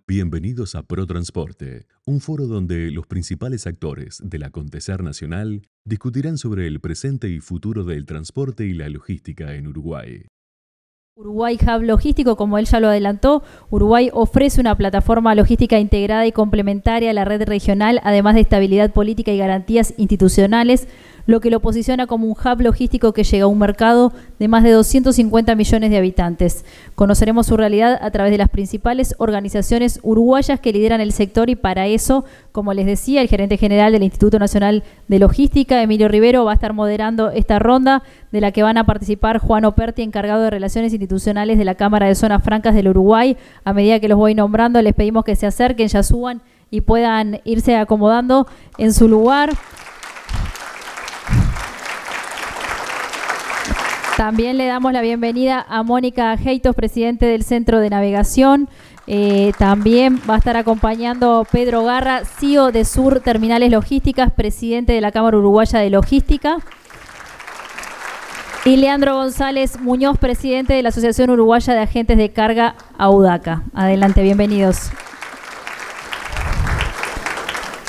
Bienvenidos a ProTransporte, un foro donde los principales actores del acontecer nacional discutirán sobre el presente y futuro del transporte y la logística en Uruguay. Uruguay Hub Logístico, como él ya lo adelantó, Uruguay ofrece una plataforma logística integrada y complementaria a la red regional, además de estabilidad política y garantías institucionales, lo que lo posiciona como un hub logístico que llega a un mercado de más de 250 millones de habitantes. Conoceremos su realidad a través de las principales organizaciones uruguayas que lideran el sector y para eso, como les decía, el gerente general del Instituto Nacional de Logística, Emilio Rivero, va a estar moderando esta ronda de la que van a participar Juan Operti, encargado de Relaciones Institucionales de la Cámara de Zonas Francas del Uruguay. A medida que los voy nombrando, les pedimos que se acerquen, ya suban y puedan irse acomodando en su lugar. También le damos la bienvenida a Mónica Heitos, presidente del Centro de Navegación. También va a estar acompañando Pedro Garra, CEO de Sur Terminales Logísticas, presidente de la Cámara Uruguaya de Logística. Y Leandro González Muñoz, presidente de la Asociación Uruguaya de Agentes de Carga, AUDACA. Adelante, bienvenidos.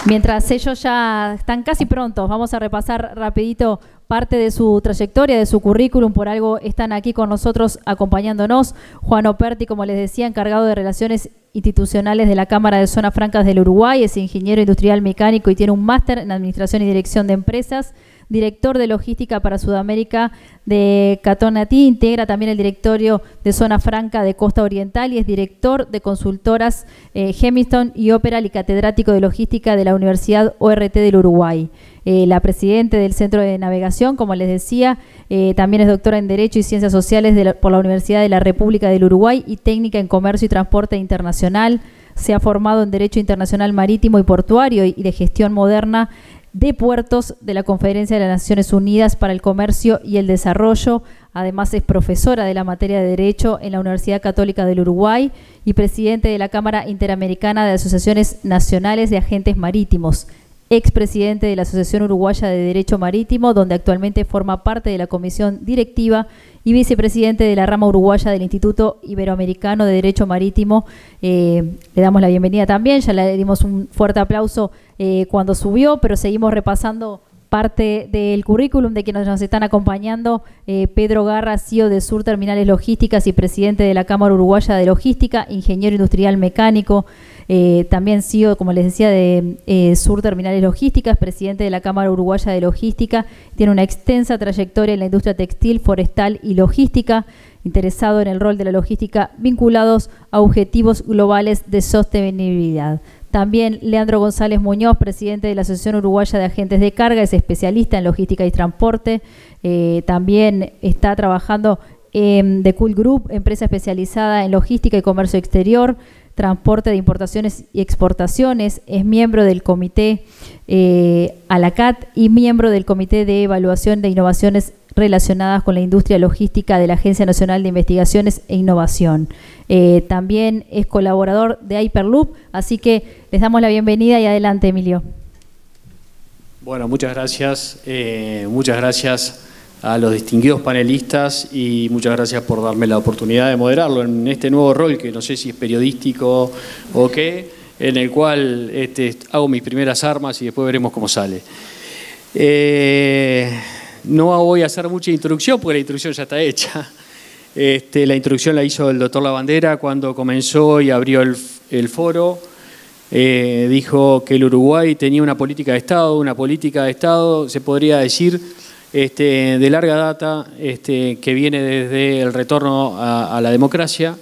Mientras ellos ya están casi prontos, vamos a repasar rapidito parte de su trayectoria, de su currículum. Por algo están aquí con nosotros acompañándonos. Juan Operti, como les decía, encargado de Relaciones Institucionales de la Cámara de Zonas Francas del Uruguay, es ingeniero industrial mecánico y tiene un máster en Administración y Dirección de Empresas, director de Logística para Sudamérica de Catonatí, integra también el directorio de Zona Franca de Costa Oriental y es director de consultoras Gemiston y Operal y catedrático de Logística de la Universidad ORT del Uruguay. La presidenta del Centro de Navegación, como les decía, también es doctora en Derecho y Ciencias Sociales por la Universidad de la República del Uruguay y técnica en Comercio y Transporte Internacional. Se ha formado en Derecho Internacional Marítimo y Portuario y de Gestión Moderna de Puertos de la Conferencia de las Naciones Unidas para el Comercio y el Desarrollo. Además es profesora de la materia de Derecho en la Universidad Católica del Uruguay y presidente de la Cámara Interamericana de Asociaciones Nacionales de Agentes Marítimos. Expresidente de la Asociación Uruguaya de Derecho Marítimo, donde actualmente forma parte de la comisión directiva y vicepresidente de la rama uruguaya del Instituto Iberoamericano de Derecho Marítimo. Le damos la bienvenida también, ya le dimos un fuerte aplauso cuando subió, pero seguimos repasando parte del currículum de quienes nos están acompañando. Pedro Garra, CEO de Sur Terminales Logísticas y presidente de la Cámara Uruguaya de Logística, ingeniero industrial mecánico. También CEO, como les decía, de Sur Terminales Logísticas, presidente de la Cámara Uruguaya de Logística. Tiene una extensa trayectoria en la industria textil, forestal y logística, interesado en el rol de la logística vinculados a objetivos globales de sostenibilidad. También Leandro González Muñoz, presidente de la Asociación Uruguaya de Agentes de Carga, es especialista en logística y transporte. También está trabajando en The Cool Group, empresa especializada en logística y comercio exterior, transporte de importaciones y exportaciones. Es miembro del comité ALACAT y miembro del Comité de Evaluación de Innovaciones relacionadas con la industria logística de la Agencia Nacional de Investigaciones e Innovación. También es colaborador de Hyperloop, así que les damos la bienvenida y adelante, Emilio. Bueno, muchas gracias a los distinguidos panelistas y muchas gracias por darme la oportunidad de moderarlo en este nuevo rol que no sé si es periodístico o qué, en el cual hago mis primeras armas y después veremos cómo sale. No voy a hacer mucha introducción porque la introducción ya está hecha. La introducción la hizo el doctor Lavandera cuando comenzó y abrió el foro. Dijo que el Uruguay tenía una política de Estado, se podría decir, de larga data, que viene desde el retorno a la democracia,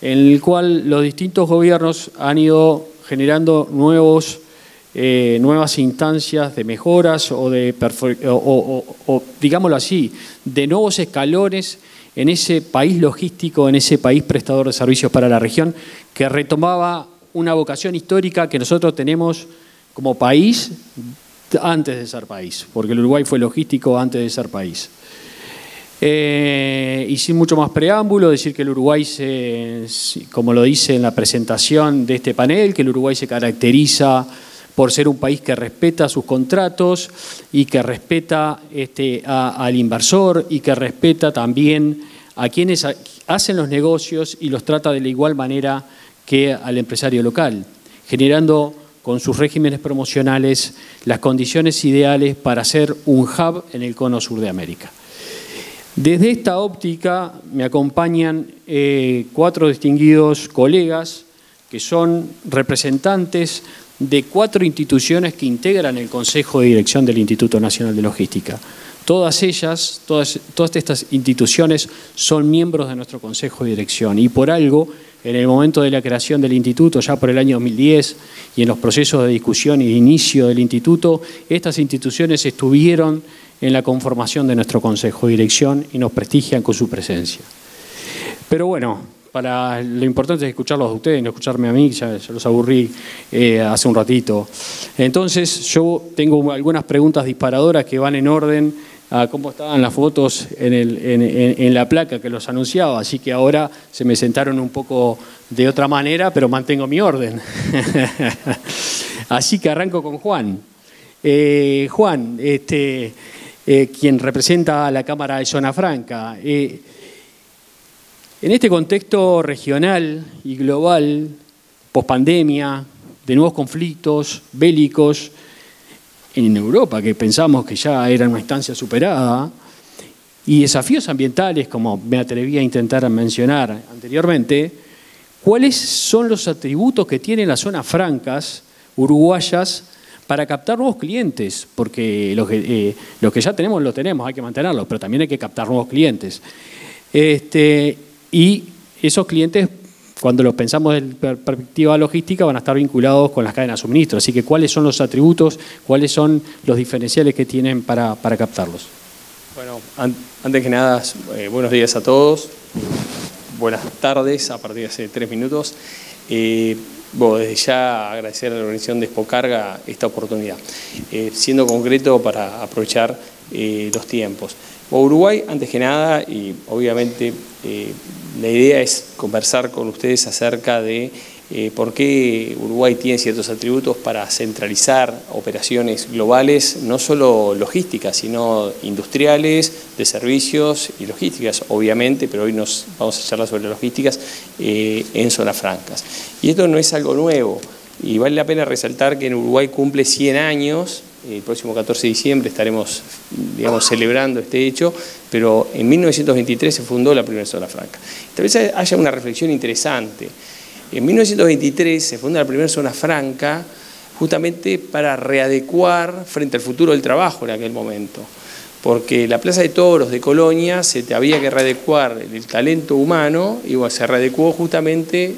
en el cual los distintos gobiernos han ido generando nuevas instancias de mejoras o digámoslo así, de nuevos escalones en ese país logístico, en ese país prestador de servicios para la región, que retomaba una vocación histórica que nosotros tenemos como país antes de ser país, porque el Uruguay fue logístico antes de ser país. Y sin mucho más preámbulo, decir que el Uruguay, como lo dice en la presentación de este panel, que el Uruguay se caracteriza por ser un país que respeta sus contratos y que respeta al inversor y que respeta también a quienes hacen los negocios y los trata de la igual manera que al empresario local, generando con sus regímenes promocionales las condiciones ideales para ser un hub en el cono sur de América. Desde esta óptica me acompañan 4 distinguidos colegas que son representantes de 4 instituciones que integran el Consejo de Dirección del Instituto Nacional de Logística. Todas estas instituciones son miembros de nuestro Consejo de Dirección y por algo, en el momento de la creación del Instituto, ya por el año 2010, y en los procesos de discusión y de inicio del Instituto, estas instituciones estuvieron en la conformación de nuestro Consejo de Dirección y nos prestigian con su presencia. Pero bueno, lo importante es escucharlos a ustedes, no escucharme a mí, ya los aburrí hace un ratito. Entonces, yo tengo algunas preguntas disparadoras que van en orden a cómo estaban las fotos en la placa que los anunciaba, así que ahora se me sentaron un poco de otra manera, pero mantengo mi orden. Así que arranco con Juan. Juan, quien representa a la Cámara de Zona Franca. En este contexto regional y global, pospandemia, de nuevos conflictos bélicos en Europa, que pensamos que ya era una instancia superada, y desafíos ambientales, como me atreví a intentar mencionar anteriormente, ¿cuáles son los atributos que tienen las zonas francas uruguayas para captar nuevos clientes? Porque los que ya tenemos, los tenemos, hay que mantenerlos, pero también hay que captar nuevos clientes. Y esos clientes, cuando los pensamos desde perspectiva logística, van a estar vinculados con las cadenas de suministro. Así que, ¿cuáles son los atributos, cuáles son los diferenciales que tienen para captarlos? Bueno, antes que nada, buenos días a todos. Buenas tardes, a partir de hace 3 minutos. Desde ya agradecer a la organización de Expocarga esta oportunidad. Siendo concreto para aprovechar los tiempos. Uruguay, antes que nada, y obviamente la idea es conversar con ustedes acerca de por qué Uruguay tiene ciertos atributos para centralizar operaciones globales, no solo logísticas, sino industriales, de servicios y logísticas, obviamente, pero hoy nos vamos a charlar sobre logísticas en zonas francas. Y esto no es algo nuevo, y vale la pena resaltar que en Uruguay cumple 100 años, el próximo 14 de diciembre estaremos, digamos, celebrando este hecho, pero en 1923 se fundó la primera zona franca. Tal vez haya una reflexión interesante. En 1923 se funda la primera zona franca justamente para readecuar frente al futuro del trabajo en aquel momento, porque la Plaza de Toros de Colonia había que readecuar el talento humano y bueno, se readecuó justamente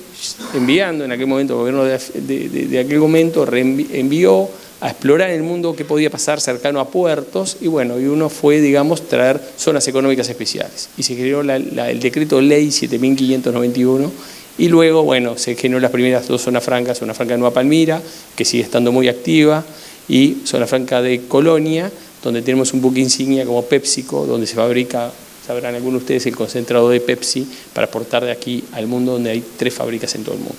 enviando en aquel momento, el gobierno de aquel momento envió a explorar el mundo qué podía pasar cercano a puertos y bueno, y uno fue, digamos, traer zonas económicas especiales. Y se creó el decreto ley 7591 y luego, bueno, se generó las primeras 2 zonas francas, zona franca de Nueva Palmira, que sigue estando muy activa, y zona franca de Colonia, donde tenemos un buque insignia como PepsiCo, donde se fabrica, sabrán algunos de ustedes, el concentrado de Pepsi para exportar de aquí al mundo, donde hay 3 fábricas en todo el mundo.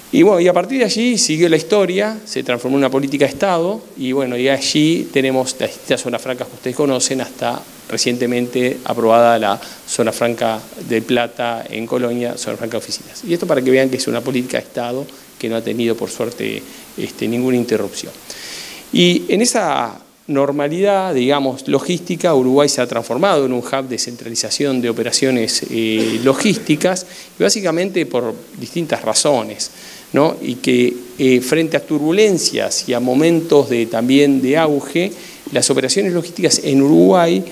Y bueno, y a partir de allí siguió la historia, se transformó en una política de Estado y bueno, y allí tenemos las distintas zonas francas que ustedes conocen, hasta recientemente aprobada la zona franca de Plata en Colonia, zona franca de oficinas. Y esto para que vean que es una política de Estado que no ha tenido por suerte ninguna interrupción. Y en esa normalidad, digamos, logística, Uruguay se ha transformado en un hub de centralización de operaciones logísticas, y básicamente por distintas razones, ¿no? Y que frente a turbulencias y a momentos también de auge, las operaciones logísticas en Uruguay,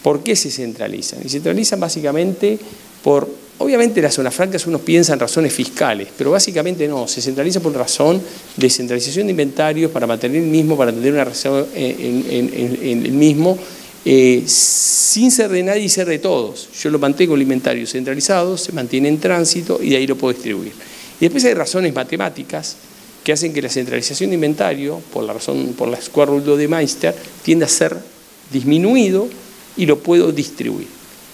¿por qué se centralizan? Y se centralizan básicamente por, obviamente las zonas francas uno piensa en razones fiscales, pero básicamente no, se centraliza por razón de centralización de inventarios para mantener el mismo, para tener una razón en el mismo, sin ser de nadie y ser de todos. Yo lo mantengo el inventario centralizado, se mantiene en tránsito y de ahí lo puedo distribuir. Y después hay razones matemáticas que hacen que la centralización de inventario, por la Square Rule de Meister, tiende a ser disminuido y lo puedo distribuir.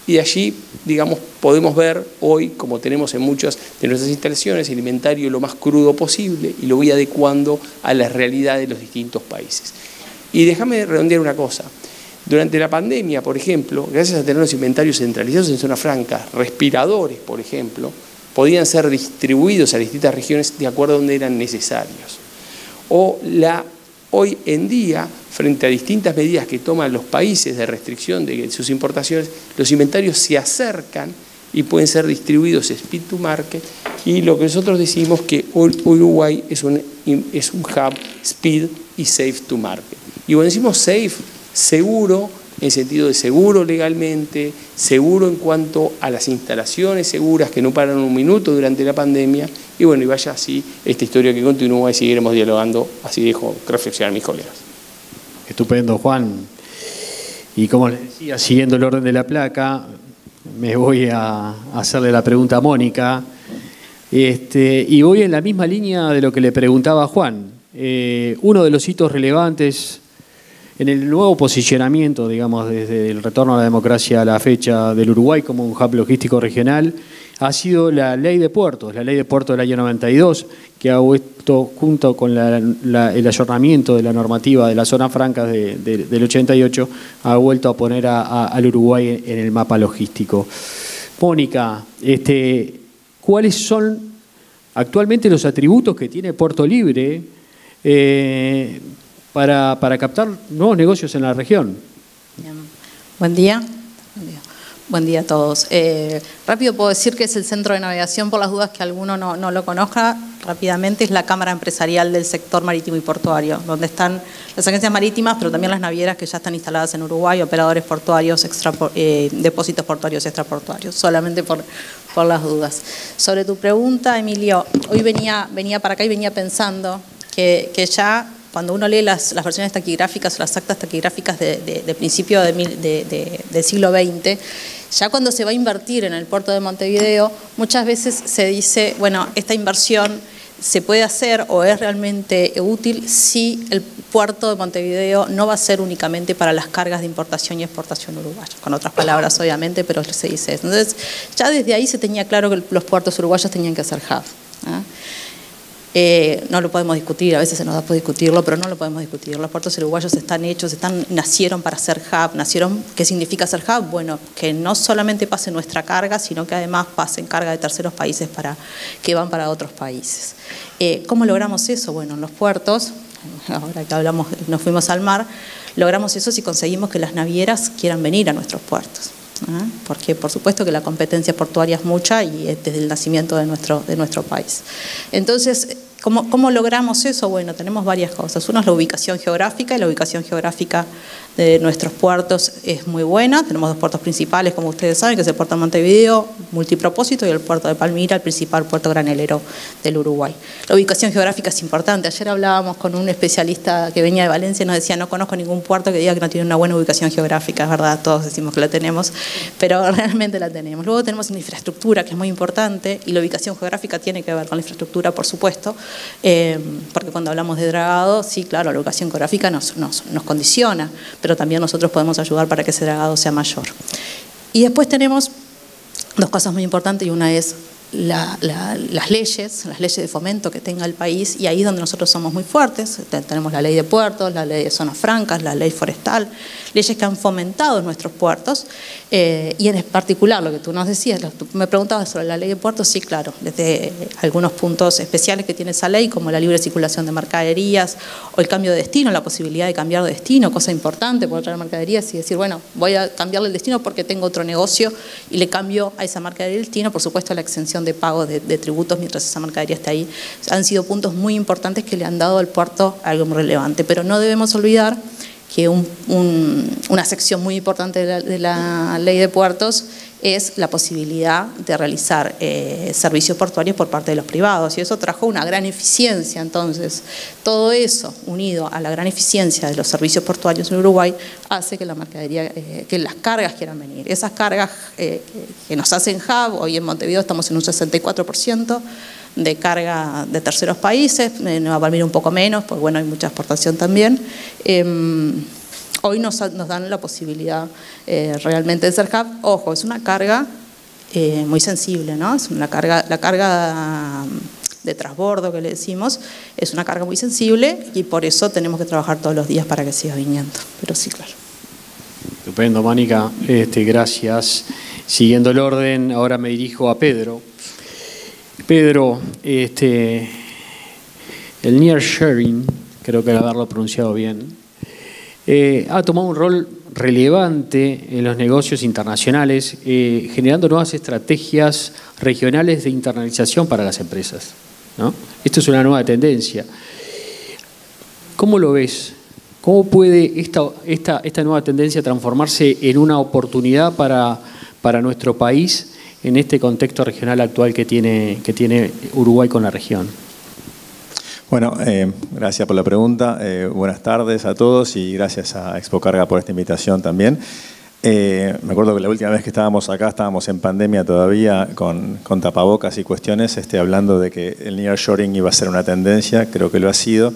Y allí, digamos, podemos ver hoy, como tenemos en muchas de nuestras instalaciones, el inventario lo más crudo posible y lo voy adecuando a la realidad de los distintos países. Y déjame redondear una cosa. Durante la pandemia, por ejemplo, gracias a tener los inventarios centralizados en zona franca, respiradores, por ejemplo, podían ser distribuidos a distintas regiones de acuerdo a donde eran necesarios. Hoy en día, frente a distintas medidas que toman los países de restricción de sus importaciones, los inventarios se acercan y pueden ser distribuidos speed to market, y lo que nosotros decimos que Uruguay es un hub speed y safe to market. Y cuando decimos safe, seguro, en sentido de seguro legalmente, seguro en cuanto a las instalaciones seguras que no paran un minuto durante la pandemia, y bueno, y vaya así esta historia que continúa y seguiremos dialogando, así dejo reflexionar a mis colegas. Estupendo, Juan. Y como les decía, siguiendo el orden de la placa, me voy a hacerle la pregunta a Mónica, y voy en la misma línea de lo que le preguntaba a Juan. Uno de los hitos relevantes en el nuevo posicionamiento, digamos, desde el retorno a la democracia a la fecha del Uruguay como un hub logístico regional, ha sido la Ley de Puertos, la Ley de Puertos del año 92, que ha vuelto, junto con el ayornamiento de la normativa de las zonas francas del 88, ha vuelto a poner al Uruguay en el mapa logístico. Mónica, ¿cuáles son actualmente los atributos que tiene Puerto Libre para captar nuevos negocios en la región? Bien. Buen día. Buen día a todos. Rápido puedo decir que es el centro de navegación, por las dudas que alguno no lo conozca. Rápidamente es la Cámara Empresarial del sector marítimo y portuario, donde están las agencias marítimas, pero también las navieras que ya están instaladas en Uruguay, operadores portuarios, depósitos portuarios y extraportuarios, solamente por las dudas. Sobre tu pregunta, Emilio, hoy venía para acá y venía pensando que ya cuando uno lee las versiones taquigráficas o las actas taquigráficas de principio del siglo XX, ya cuando se va a invertir en el puerto de Montevideo, muchas veces se dice, bueno, esta inversión se puede hacer o es realmente útil si el puerto de Montevideo no va a ser únicamente para las cargas de importación y exportación uruguayas, con otras palabras obviamente, pero se dice eso. Entonces ya desde ahí se tenía claro que los puertos uruguayos tenían que ser hub. No lo podemos discutir, a veces se nos da por discutirlo, pero no lo podemos discutir. Los puertos uruguayos están hechos, nacieron para ser hub. ¿Qué significa ser hub? Bueno, que no solamente pase nuestra carga, sino que además pasen carga de terceros países que van para otros países. ¿Cómo logramos eso? Bueno, en los puertos, ahora que hablamos, nos fuimos al mar, logramos eso si conseguimos que las navieras quieran venir a nuestros puertos. Porque por supuesto que la competencia portuaria es mucha y es desde el nacimiento de nuestro país. Entonces, ¿cómo logramos eso? Bueno, tenemos varias cosas. Uno es la ubicación geográfica, y la ubicación geográfica de nuestros puertos es muy buena. Tenemos dos puertos principales, como ustedes saben, que es el puerto de Montevideo, multipropósito, y el puerto de Palmira, el principal puerto granelero del Uruguay. La ubicación geográfica es importante. Ayer hablábamos con un especialista que venía de Valencia y nos decía, no conozco ningún puerto que diga que no tiene una buena ubicación geográfica. Es verdad, todos decimos que la tenemos, pero realmente la tenemos. Luego tenemos una infraestructura que es muy importante, y la ubicación geográfica tiene que ver con la infraestructura, por supuesto, porque cuando hablamos de dragado, sí, claro, la ubicación geográfica nos condiciona, pero también nosotros podemos ayudar para que ese dragado sea mayor. Y después tenemos dos cosas muy importantes, y una es las leyes de fomento que tenga el país, y ahí es donde nosotros somos muy fuertes. Tenemos la ley de puertos, la ley de zonas francas, la ley forestal, leyes que han fomentado nuestros puertos, y en particular lo que tú nos decías, tú me preguntabas sobre la ley de puertos, sí, claro, desde algunos puntos especiales que tiene esa ley, como la libre circulación de mercaderías o el cambio de destino, la posibilidad de cambiar de destino, cosa importante, poder traer mercaderías y decir, bueno, voy a cambiarle el destino porque tengo otro negocio y le cambio a esa mercadería el destino. Por supuesto, la exención de pago de tributos mientras esa mercadería está ahí, han sido puntos muy importantes que le han dado al puerto algo muy relevante. Pero no debemos olvidar que una sección muy importante de la ley de puertos es la posibilidad de realizar servicios portuarios por parte de los privados, y eso trajo una gran eficiencia. Entonces, todo eso unido a la gran eficiencia de los servicios portuarios en Uruguay hace que la mercadería, que las cargas quieran venir. Esas cargas que nos hacen hub, hoy en Montevideo estamos en un 64% de carga de terceros países, en Nueva Palmira un poco menos, pues bueno, hay mucha exportación también. Hoy nos dan la posibilidad realmente de ser hub. Ojo, es una carga muy sensible, ¿no? Es la carga de transbordo que le decimos, es una carga muy sensible, y por eso tenemos que trabajar todos los días para que siga viniendo. Pero sí, claro. Estupendo, Mónica. Gracias. Siguiendo el orden, ahora me dirijo a Pedro. Pedro, el nearshoring, creo que haberlo pronunciado bien, ha tomado un rol relevante en los negocios internacionales, generando nuevas estrategias regionales de internalización para las empresas, ¿no? Esto es una nueva tendencia. ¿Cómo lo ves? ¿Cómo puede esta nueva tendencia transformarse en una oportunidad para nuestro país en este contexto regional actual que tiene Uruguay con la región? Bueno, gracias por la pregunta. Buenas tardes a todos y gracias a Expocarga por esta invitación también. Me acuerdo que la última vez que estábamos acá, estábamos en pandemia todavía con tapabocas y cuestiones, hablando de que el nearshoring iba a ser una tendencia, creo que lo ha sido.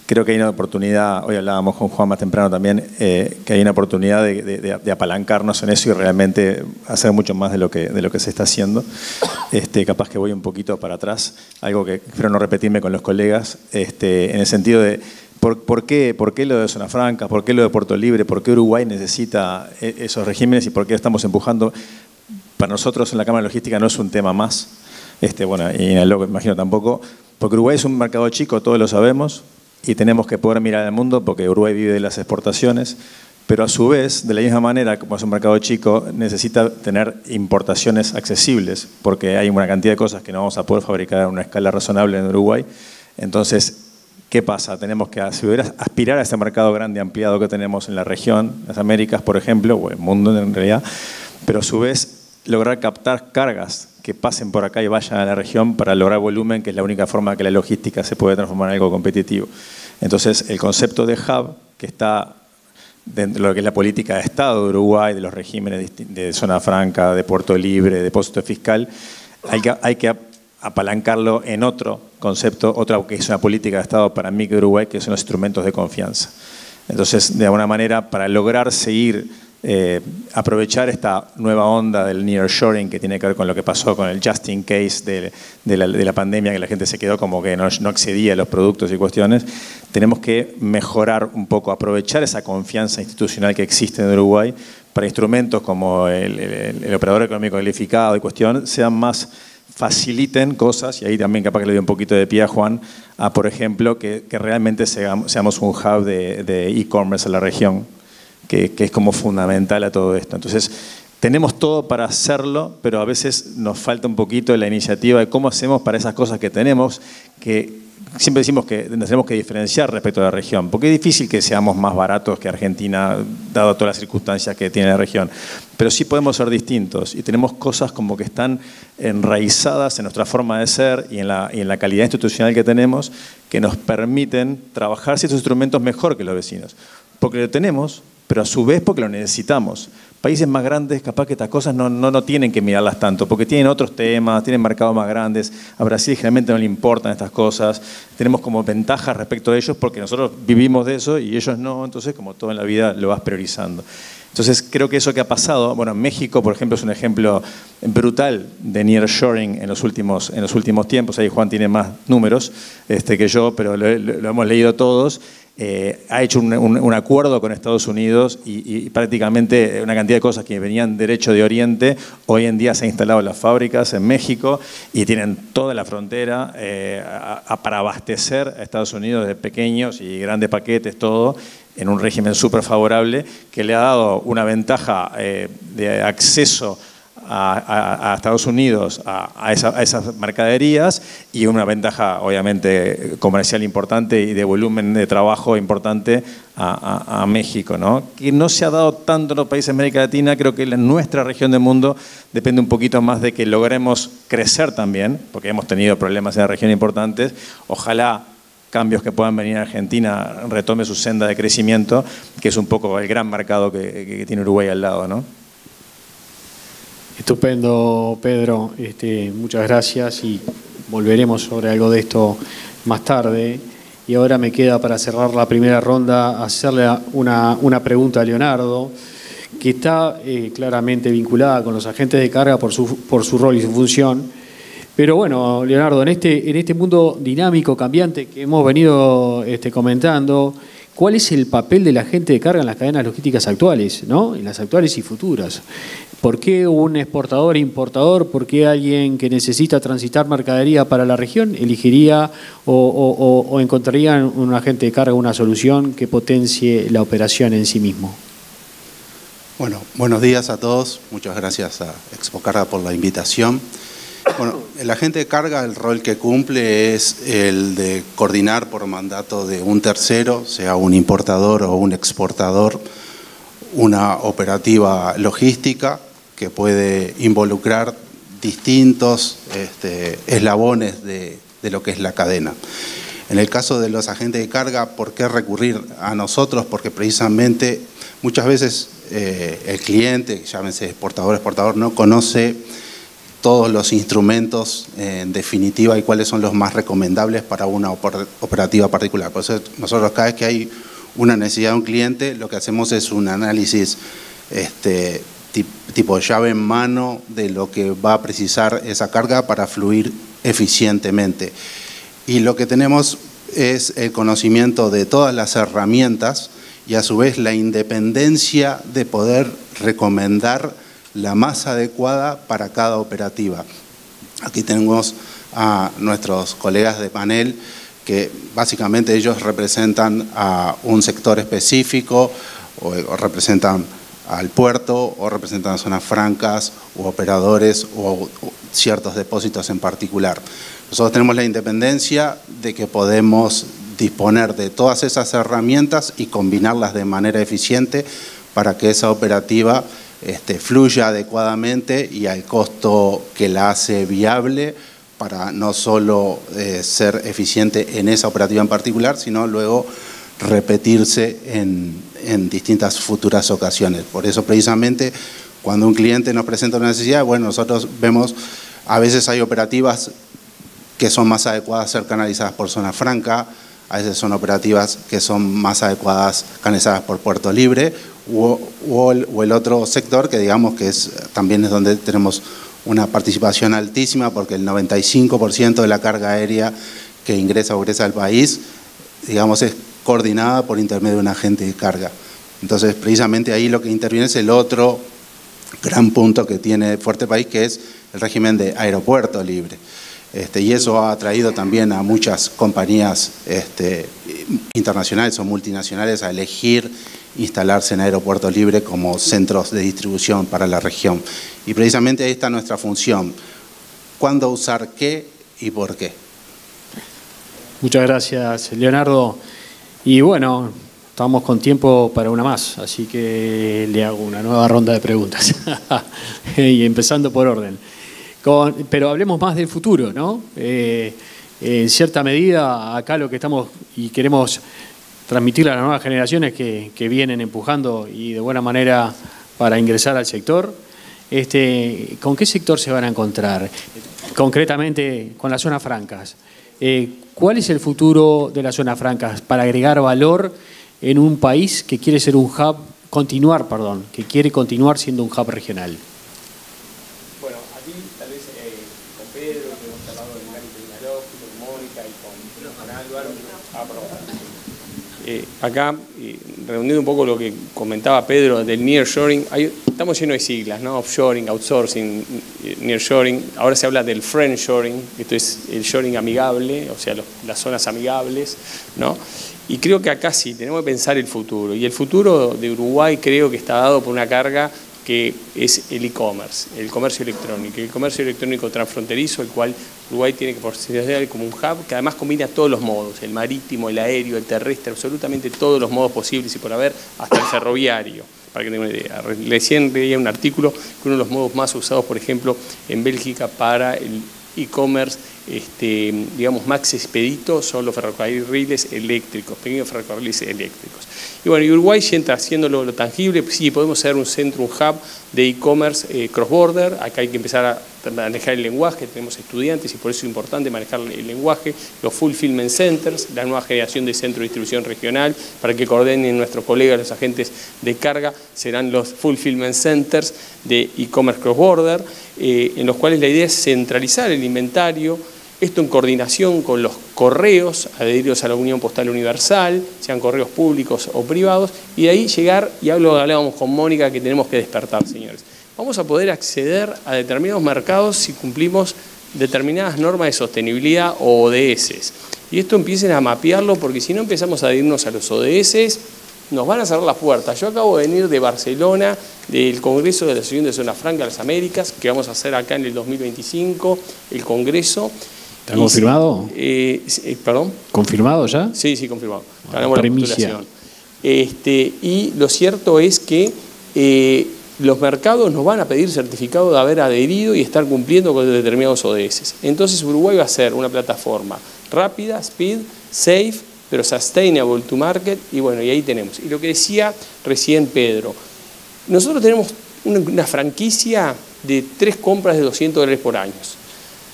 Creo que hay una oportunidad, hoy hablábamos con Juan más temprano también, que hay una oportunidad de apalancarnos en eso y realmente hacer mucho más de lo que se está haciendo. Capaz que voy un poquito para atrás, algo que espero no repetirme con los colegas, en el sentido de ¿por qué lo de Zona Franca? ¿Por qué lo de Puerto Libre? ¿Por qué Uruguay necesita esos regímenes? ¿Y por qué estamos empujando? Para nosotros en la Cámara de Logística no es un tema más, bueno, y en el logo imagino tampoco, porque Uruguay es un mercado chico, todos lo sabemos, y tenemos que poder mirar al mundo porque Uruguay vive de las exportaciones, pero a su vez, de la misma manera, como es un mercado chico, necesita tener importaciones accesibles, porque hay una cantidad de cosas que no vamos a poder fabricar a una escala razonable en Uruguay. Entonces, ¿qué pasa? Tenemos que aspirar a ese mercado grande ampliado que tenemos en la región, las Américas, por ejemplo, o el mundo en realidad, pero a su vez lograr captar cargas que pasen por acá y vayan a la región para lograr volumen, que es la única forma que la logística se puede transformar en algo competitivo. Entonces, el concepto de hub, que está dentro de lo que es la política de Estado de Uruguay, de los regímenes de Zona Franca, de Puerto Libre, de depósito fiscal, hay que apalancarlo en otro concepto, otra que es una política de Estado para mí que Uruguay, que son los instrumentos de confianza. Entonces, de alguna manera, para lograr seguir aprovechar esta nueva onda del nearshoring que tiene que ver con lo que pasó con el just in case de la pandemia, que la gente se quedó como que no accedía a los productos y cuestiones, tenemos que mejorar un poco, aprovechar esa confianza institucional que existe en Uruguay para instrumentos como el operador económico calificado y cuestión sean más, faciliten cosas, y ahí también capaz que le doy un poquito de pie a Juan, por ejemplo, que realmente seamos un hub de e-commerce en la región, que es como fundamental a todo esto. Entonces, tenemos todo para hacerlo, pero a veces nos falta un poquito la iniciativa de cómo hacemos para esas cosas que tenemos, que siempre decimos que nos tenemos que diferenciar respecto a la región, porque es difícil que seamos más baratos que Argentina, dado todas las circunstancias que tiene la región, pero sí podemos ser distintos y tenemos cosas como que están enraizadas en nuestra forma de ser y en la calidad institucional que tenemos, que nos permiten trabajar ciertos instrumentos mejor que los vecinos, porque lo tenemos, pero a su vez porque lo necesitamos. Países más grandes, capaz que estas cosas no tienen que mirarlas tanto, porque tienen otros temas, tienen mercados más grandes. A Brasil generalmente no le importan estas cosas. Tenemos como ventajas respecto a ellos porque nosotros vivimos de eso y ellos no. Entonces, como todo en la vida, lo vas priorizando. Entonces, creo que eso que ha pasado, bueno, México, por ejemplo, es un ejemplo brutal de nearshoring en los últimos tiempos. Ahí Juan tiene más números que yo, pero lo hemos leído todos. Ha hecho un acuerdo con Estados Unidos y prácticamente una cantidad de cosas que venían derecho de Oriente, hoy en día se han instalado las fábricas en México y tienen toda la frontera para abastecer a Estados Unidos de pequeños y grandes paquetes, todo, en un régimen súper favorable que le ha dado una ventaja de acceso a Estados Unidos a esas mercaderías y una ventaja obviamente comercial importante y de volumen de trabajo importante a México, ¿no? Que no se ha dado tanto en los países de América Latina. Creo que en nuestra región del mundo depende un poquito más de que logremos crecer también, porque hemos tenido problemas en la región importantes. Ojalá cambios que puedan venir a Argentina retome su senda de crecimiento, que es un poco el gran mercado que tiene Uruguay al lado, ¿no? Estupendo, Pedro. Muchas gracias y volveremos sobre algo de esto más tarde. Y ahora me queda para cerrar la primera ronda hacerle una pregunta a Leonardo, que está claramente vinculada con los agentes de carga por su rol y su función. Pero bueno, Leonardo, en este mundo dinámico, cambiante que hemos venido comentando, ¿cuál es el papel del agente de carga en las cadenas logísticas actuales, ¿no? En las actuales y futuras? ¿Por qué un exportador e importador, por qué alguien que necesita transitar mercadería para la región elegiría o encontraría en un agente de carga una solución que potencie la operación en sí mismo? Bueno, buenos días a todos. Muchas gracias a Expocarga por la invitación. Bueno, el agente de carga, el rol que cumple es el de coordinar por mandato de un tercero, sea un importador o un exportador, una operativa logística que puede involucrar distintos eslabones de lo que es la cadena. En el caso de los agentes de carga, ¿por qué recurrir a nosotros? Porque precisamente muchas veces el cliente, llámese exportador, no conoce todos los instrumentos en definitiva y cuáles son los más recomendables para una operativa particular. Por eso nosotros cada vez que hay una necesidad de un cliente, lo que hacemos es un análisis tipo llave en mano de lo que va a precisar esa carga para fluir eficientemente. Y lo que tenemos es el conocimiento de todas las herramientas y a su vez la independencia de poder recomendar la más adecuada para cada operativa. Aquí tenemos a nuestros colegas de panel que básicamente ellos representan a un sector específico o representan al puerto o representan zonas francas o operadores o ciertos depósitos en particular. Nosotros tenemos la independencia de que podemos disponer de todas esas herramientas y combinarlas de manera eficiente para que esa operativa fluya adecuadamente y al costo que la hace viable para no solo ser eficiente en esa operativa en particular, sino luego repetirse en distintas futuras ocasiones. Por eso precisamente cuando un cliente nos presenta una necesidad, bueno, nosotros vemos, a veces hay operativas que son más adecuadas ser canalizadas por zona franca, a veces son operativas que son más adecuadas canalizadas por Puerto Libre, o el otro sector que digamos que también es donde tenemos una participación altísima porque el 95% de la carga aérea que ingresa o egresa al país, digamos, es coordinada por intermedio de un agente de carga. Entonces, precisamente ahí lo que interviene es el otro gran punto que tiene Fuerte País, que es el régimen de aeropuerto libre. Y eso ha atraído también a muchas compañías internacionales o multinacionales a elegir instalarse en aeropuerto libre como centros de distribución para la región. Y precisamente ahí está nuestra función. ¿Cuándo usar qué y por qué? Muchas gracias, Leonardo. Y bueno, estamos con tiempo para una más, así que le hago una nueva ronda de preguntas. Y empezando por orden. Pero hablemos más del futuro, ¿no? En cierta medida, acá lo que estamos y queremos transmitirle a las nuevas generaciones que vienen empujando y de buena manera para ingresar al sector, ¿con qué sector se van a encontrar? Concretamente, con las zonas francas. ¿Cuál es el futuro de las zonas francas para agregar valor en un país que quiere ser un hub, que quiere continuar siendo un hub regional? Bueno, aquí tal vez con Pedro, que hemos hablado del ámbito tecnológico, con Mónica y con Álvaro. Acá, reuniendo un poco lo que comentaba Pedro del nearshoring, estamos llenos de siglas, ¿no? Offshoring, outsourcing, nearshoring. Ahora se habla del friendshoring, esto es el shoring amigable, o sea, las zonas amigables, ¿no? Y creo que acá sí, tenemos que pensar el futuro. Y el futuro de Uruguay creo que está dado por una carga que es el e-commerce, el comercio electrónico. El comercio electrónico transfronterizo, el cual Uruguay tiene que posicionar como un hub que además combina todos los modos, el marítimo, el aéreo, el terrestre, absolutamente todos los modos posibles y por haber, hasta el ferroviario, para que tengan una idea. Recién leía un artículo que uno de los modos más usados, por ejemplo, en Bélgica para el e-commerce, digamos, Max Expedito, son los ferrocarriles eléctricos, pequeños ferrocarriles eléctricos. Y bueno, y Uruguay entra haciéndolo lo tangible, sí, podemos ser un centro, un hub de e-commerce cross-border. Acá hay que empezar a manejar el lenguaje, tenemos estudiantes y por eso es importante manejar el lenguaje, los fulfillment centers, la nueva generación de centro de distribución regional, para que coordinen nuestros colegas, los agentes de carga, serán los fulfillment centers de e-commerce cross-border, en los cuales la idea es centralizar el inventario, esto en coordinación con los correos adheridos a la Unión Postal Universal, sean correos públicos o privados, y de ahí llegar, y hablábamos con Mónica, que tenemos que despertar, señores. Vamos a poder acceder a determinados mercados si cumplimos determinadas normas de sostenibilidad o ODS. Y esto empiecen a mapearlo, porque si no empezamos a adherirnos a los ODS, nos van a cerrar las puertas. Yo acabo de venir de Barcelona, del Congreso de la Asociación de Zona Franca de las Américas, que vamos a hacer acá en el 2025, el Congreso. ¿Está confirmado? ¿Perdón? ¿Confirmado ya? Sí, confirmado. Bueno, ganamos la postulación. Y lo cierto es que los mercados nos van a pedir certificado de haber adherido y estar cumpliendo con determinados ODS. Entonces Uruguay va a ser una plataforma rápida, speed, safe, pero sustainable to market, y bueno, y ahí tenemos. Y lo que decía recién Pedro, nosotros tenemos una franquicia de 3 compras de $200 por año.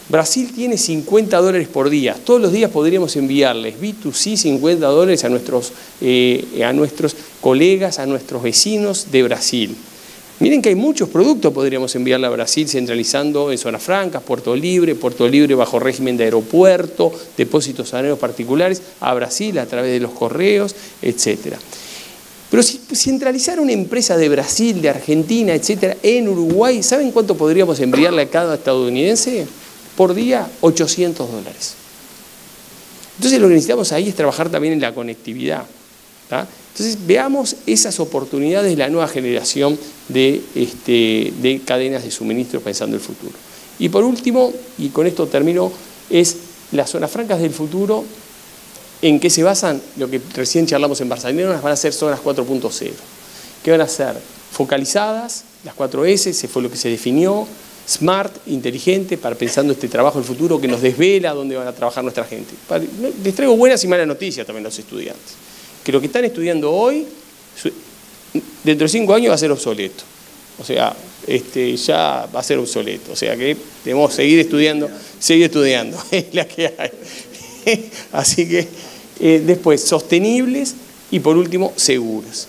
Brasil tiene $50 por día. Todos los días podríamos enviarles B2C $50 a nuestros colegas, a nuestros vecinos de Brasil. Miren que hay muchos productos podríamos enviarle a Brasil, centralizando en zonas francas, Puerto Libre bajo régimen de aeropuerto, depósitos aéreos particulares, a Brasil a través de los correos, etcétera. Pero si centralizar una empresa de Brasil, de Argentina, etcétera, en Uruguay, ¿saben cuánto podríamos enviarle a cada estadounidense? Por día, $800. Entonces lo que necesitamos ahí es trabajar también en la conectividad, ¿tá? Entonces veamos esas oportunidades de la nueva generación de cadenas de suministro pensando el futuro. Y por último, y con esto termino, es las zonas francas del futuro. ¿En qué se basan? Lo que recién charlamos en Barcelona, van a ser zonas 4.0. ¿Qué van a ser? Focalizadas, las 4S, ese fue lo que se definió, smart, inteligente, para pensando este trabajo del futuro que nos desvela dónde van a trabajar nuestra gente. Les traigo buenas y malas noticias también a los estudiantes. Que lo que están estudiando hoy, dentro de 5 años va a ser obsoleto. O sea, ya va a ser obsoleto. O sea que debemos seguir estudiando, es la que hay. Así que después, sostenibles y por último, seguros.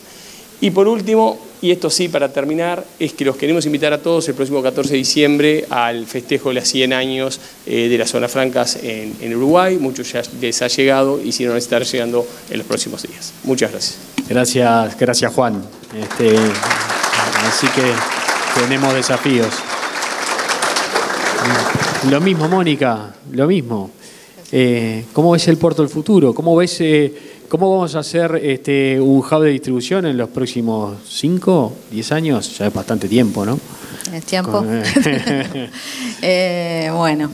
Y por último, y esto sí para terminar, es que los queremos invitar a todos el próximo 14 de diciembre al festejo de los 100 años de las zonas francas en Uruguay. Muchos ya les ha llegado y si no, van a estar llegando en los próximos días. Muchas gracias. Gracias Juan. Así que tenemos desafíos. Lo mismo, Mónica, lo mismo. ¿Cómo ves el puerto del futuro? ¿Cómo vamos a hacer un hub de distribución en los próximos 5, 10 años? Ya es bastante tiempo, ¿no? ¿Es tiempo? Bueno,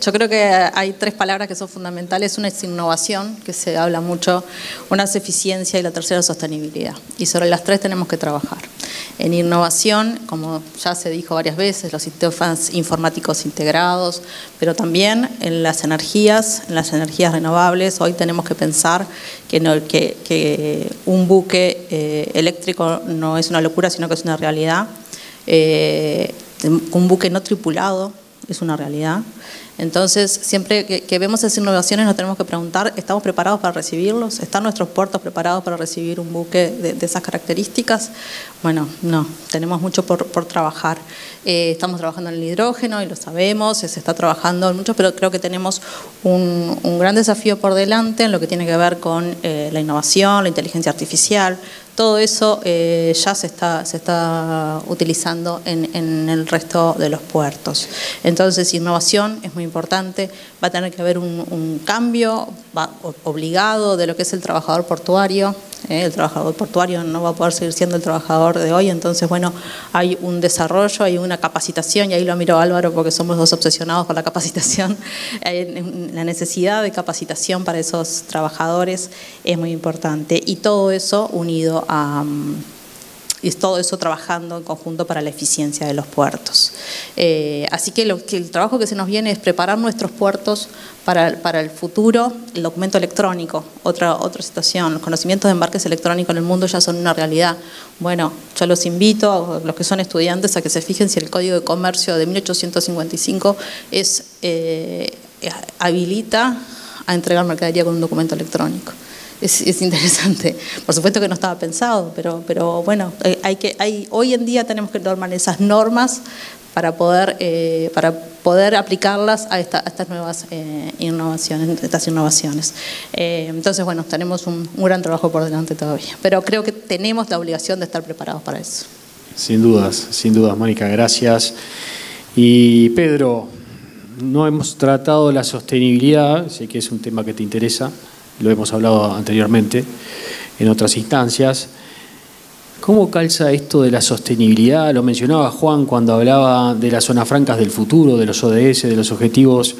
yo creo que hay 3 palabras que son fundamentales. Una es innovación, que se habla mucho, una es eficiencia y la tercera es sostenibilidad. Y sobre las 3 tenemos que trabajar. En innovación, como ya se dijo varias veces, los sistemas informáticos integrados, pero también en las energías renovables. Hoy tenemos que pensar que un buque eléctrico no es una locura, sino que es una realidad. Un buque no tripulado es una realidad. Entonces, siempre que vemos esas innovaciones nos tenemos que preguntar, ¿estamos preparados para recibirlos? ¿Están nuestros puertos preparados para recibir un buque de esas características? Bueno, no, tenemos mucho por trabajar. Estamos trabajando en el hidrógeno y lo sabemos, se está trabajando en mucho, pero creo que tenemos un gran desafío por delante en lo que tiene que ver con la innovación, la inteligencia artificial. Todo eso ya se está utilizando en el resto de los puertos. Entonces, innovación es muy importante. Va a tener que haber un cambio obligado de lo que es el trabajador portuario. El trabajador portuario no va a poder seguir siendo el trabajador de hoy. Entonces, bueno, hay un desarrollo, hay una capacitación, y ahí lo miro a Álvaro porque somos dos obsesionados con la capacitación. La necesidad de capacitación para esos trabajadores es muy importante. Y todo eso unido y todo eso trabajando en conjunto para la eficiencia de los puertos. Así que el trabajo que se nos viene es preparar nuestros puertos para el futuro. El documento electrónico, otra situación. Los conocimientos de embarques electrónicos en el mundo ya son una realidad. Bueno, yo los invito a los que son estudiantes a que se fijen si el Código de Comercio de 1855 habilita a entregar mercadería con un documento electrónico. Es interesante. Por supuesto que no estaba pensado, pero bueno, hoy en día tenemos que tomar esas normas para poder poder aplicarlas a estas nuevas innovaciones. Entonces, bueno, tenemos un gran trabajo por delante todavía, pero creo que tenemos la obligación de estar preparados para eso. Sin dudas, Mónica, gracias. Y Pedro, no hemos tratado la sostenibilidad, sé que es un tema que te interesa, lo hemos hablado anteriormente en otras instancias. ¿Cómo calza esto de la sostenibilidad? Lo mencionaba Juan cuando hablaba de las zonas francas del futuro, de los ODS, de los objetivos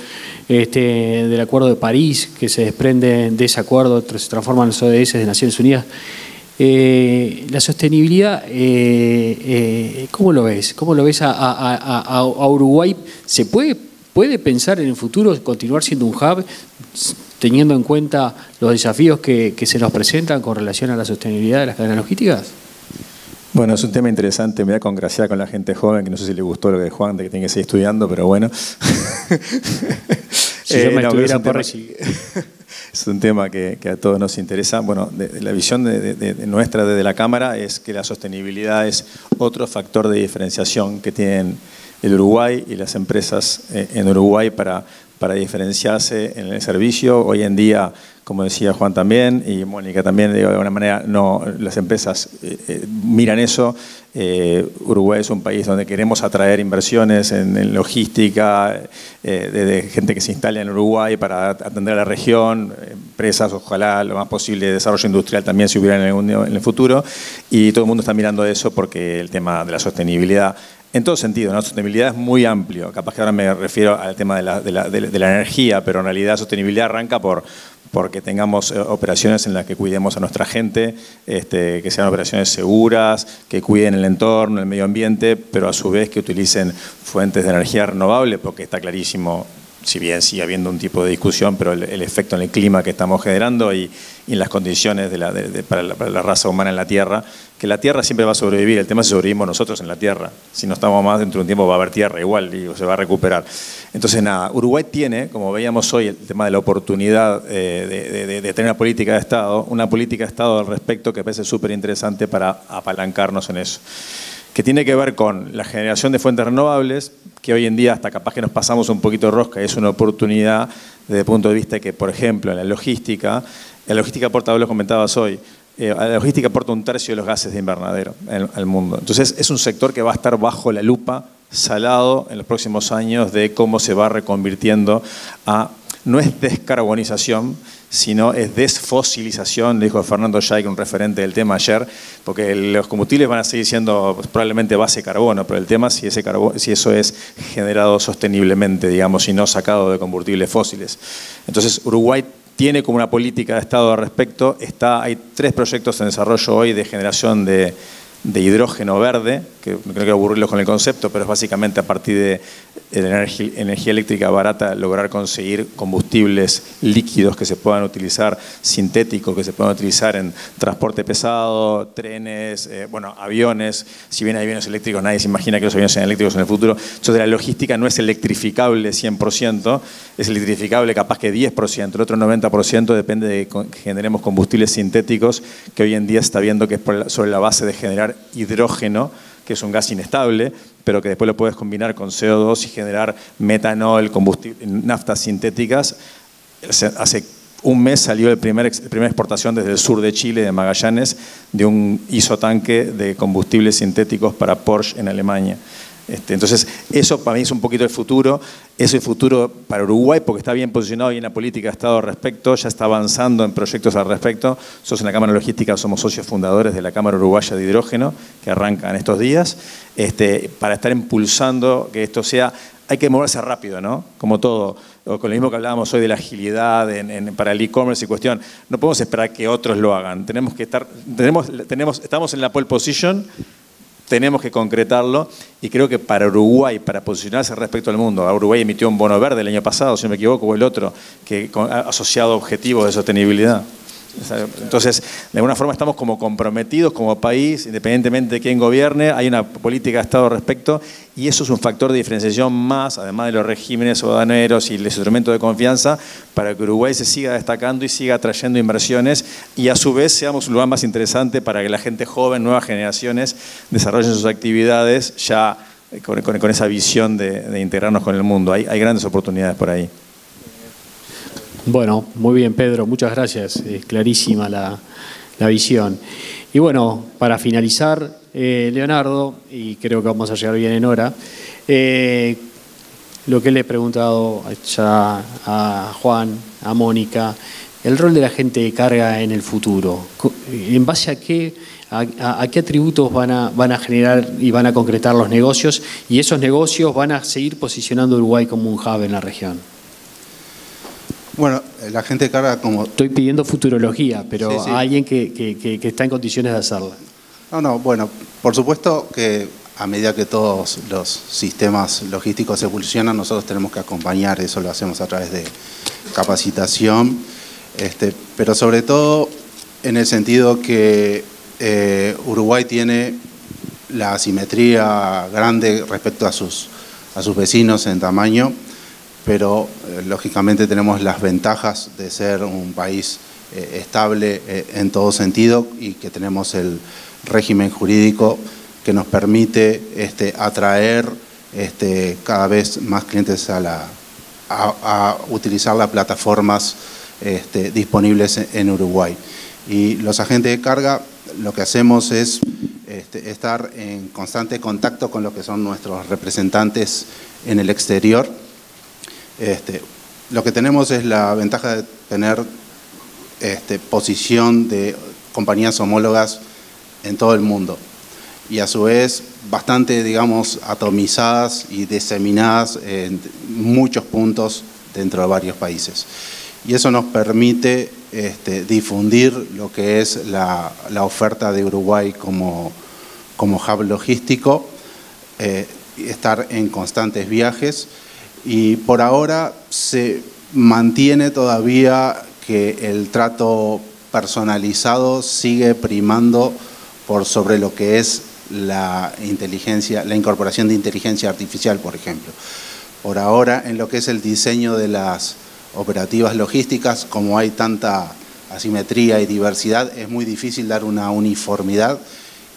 del Acuerdo de París, que se desprende de ese acuerdo, se transforman en los ODS de Naciones Unidas. La sostenibilidad, ¿cómo lo ves? ¿Cómo lo ves a Uruguay? ¿Se puede pensar en el futuro continuar siendo un hub, teniendo en cuenta los desafíos que se nos presentan con relación a la sostenibilidad de las cadenas logísticas? Bueno, es un tema interesante, me voy a congraciar con la gente joven, que no sé si le gustó lo que Juan, de que tiene que seguir estudiando, pero bueno. Si yo me estuviera por recibir. Es un tema que a todos nos interesa. Bueno, la visión nuestra desde la Cámara es que la sostenibilidad es otro factor de diferenciación que tienen el Uruguay y las empresas en Uruguay para diferenciarse en el servicio. Hoy en día, como decía Juan también y Mónica también, de alguna manera las empresas miran eso. Uruguay es un país donde queremos atraer inversiones en logística, de gente que se instala en Uruguay para atender a la región, empresas, ojalá lo más posible de desarrollo industrial también si hubiera en el futuro, y todo el mundo está mirando eso porque el tema de la sostenibilidad, en todo sentido, ¿no? La sostenibilidad es muy amplio, capaz que ahora me refiero al tema de la energía, pero en realidad la sostenibilidad arranca porque tengamos operaciones en las que cuidemos a nuestra gente, que sean operaciones seguras, que cuiden el entorno, el medio ambiente, pero a su vez que utilicen fuentes de energía renovable, porque está clarísimo, si bien sigue habiendo un tipo de discusión, pero el efecto en el clima que estamos generando y en las condiciones para la raza humana en la Tierra, que la Tierra siempre va a sobrevivir, el tema es si sobrevivimos nosotros en la Tierra. Si no estamos más, dentro de un tiempo va a haber Tierra igual y se va a recuperar. Entonces nada, Uruguay tiene, como veíamos hoy, el tema de la oportunidad de tener una política de Estado al respecto que parece súper interesante para apalancarnos en eso, que tiene que ver con la generación de fuentes renovables, que hoy en día hasta capaz que nos pasamos un poquito de rosca, es una oportunidad desde el punto de vista de que, por ejemplo, en la logística aporta, lo comentabas hoy, la logística aporta 1/3 de los gases de invernadero al mundo. Entonces es un sector que va a estar bajo la lupa, salado en los próximos años, de cómo se va reconvirtiendo no es descarbonización, sino es desfosilización, le dijo Fernando Scheik, un referente del tema ayer, porque los combustibles van a seguir siendo probablemente base carbono, pero el tema es si eso es generado sosteniblemente, digamos, y no sacado de combustibles fósiles. Entonces Uruguay tiene como una política de Estado al respecto. Hay 3 proyectos en desarrollo hoy de generación de hidrógeno verde, que no quiero aburrirlos con el concepto, pero es básicamente a partir de energía eléctrica barata lograr conseguir combustibles líquidos que se puedan utilizar, sintéticos, que se puedan utilizar en transporte pesado, trenes, aviones. Si bien hay aviones eléctricos, nadie se imagina que los aviones sean eléctricos en el futuro. Entonces la logística no es electrificable 100%, es electrificable capaz que 10%, el otro 90% depende de que generemos combustibles sintéticos, que hoy en día se está viendo que es sobre la base de generar hidrógeno, que es un gas inestable, pero que después lo puedes combinar con CO2 y generar metanol, naftas sintéticas. Hace un mes salió la primera exportación desde el sur de Chile, de Magallanes, de un isotanque de combustibles sintéticos para Porsche en Alemania. Entonces, eso para mí es un poquito el futuro. Es el futuro para Uruguay porque está bien posicionado y en la política de Estado al respecto, ya está avanzando en proyectos al respecto. Nosotros en la Cámara Logística somos socios fundadores de la Cámara Uruguaya de Hidrógeno, que arranca en estos días, para estar impulsando que esto sea. Hay que moverse rápido, ¿no? Como todo. O con lo mismo que hablábamos hoy de la agilidad para el e-commerce y cuestión. No podemos esperar que otros lo hagan. Estamos en la pole position. Tenemos que concretarlo y creo que para Uruguay, para posicionarse respecto al mundo, Uruguay emitió un bono verde el año pasado, si no me equivoco, o el otro, que asociado a objetivos de sostenibilidad. Entonces, de alguna forma estamos como comprometidos como país, independientemente de quién gobierne, hay una política de Estado al respecto y eso es un factor de diferenciación más, además de los regímenes aduaneros y el instrumento de confianza, para que Uruguay se siga destacando y siga atrayendo inversiones y a su vez seamos un lugar más interesante para que la gente joven, nuevas generaciones, desarrollen sus actividades ya con esa visión de integrarnos con el mundo. Hay grandes oportunidades por ahí. Bueno, muy bien, Pedro, muchas gracias. Es clarísima la visión. Y bueno, para finalizar, Leonardo, y creo que vamos a llegar bien en hora, lo que le he preguntado ya a Juan, a Mónica, el rol de la gente de carga en el futuro. ¿En base a qué atributos van a generar y van a concretar los negocios? Y esos negocios van a seguir posicionando a Uruguay como un hub en la región. Bueno, la gente de carga como... Estoy pidiendo futurología, pero sí, sí. a alguien que está en condiciones de hacerla. No, bueno, por supuesto que a medida que todos los sistemas logísticos evolucionan, nosotros tenemos que acompañar, eso lo hacemos a través de capacitación, pero sobre todo en el sentido que Uruguay tiene la asimetría grande respecto a sus vecinos en tamaño, pero lógicamente tenemos las ventajas de ser un país estable en todo sentido y que tenemos el régimen jurídico que nos permite atraer cada vez más clientes a utilizar las plataformas disponibles en Uruguay. Y los agentes de carga lo que hacemos es estar en constante contacto con lo que son nuestros representantes en el exterior. Lo que tenemos es la ventaja de tener posición de compañías homólogas en todo el mundo y a su vez bastante, digamos, atomizadas y diseminadas en muchos puntos dentro de varios países. Y eso nos permite difundir lo que es la oferta de Uruguay como hub logístico, estar en constantes viajes. Y por ahora se mantiene todavía que el trato personalizado sigue primando por sobre lo que es la incorporación de inteligencia artificial, por ejemplo. Por ahora, en lo que es el diseño de las operativas logísticas, como hay tanta asimetría y diversidad, es muy difícil dar una uniformidad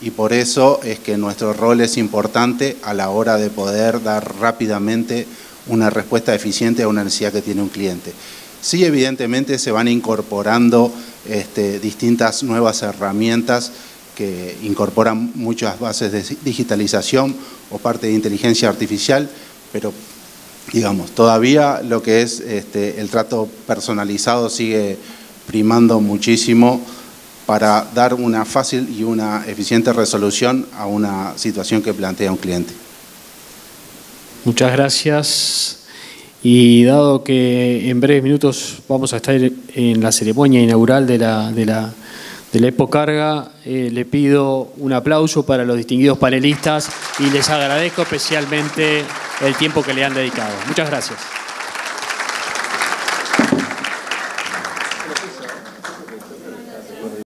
y por eso es que nuestro rol es importante a la hora de poder dar rápidamente una respuesta eficiente a una necesidad que tiene un cliente. Sí, evidentemente se van incorporando distintas nuevas herramientas que incorporan muchas bases de digitalización o parte de inteligencia artificial, pero digamos, todavía lo que es el trato personalizado sigue primando muchísimo para dar una fácil y una eficiente resolución a una situación que plantea un cliente. Muchas gracias. Y dado que en breves minutos vamos a estar en la ceremonia inaugural de la Expocarga, le pido un aplauso para los distinguidos panelistas y les agradezco especialmente el tiempo que le han dedicado. Muchas gracias.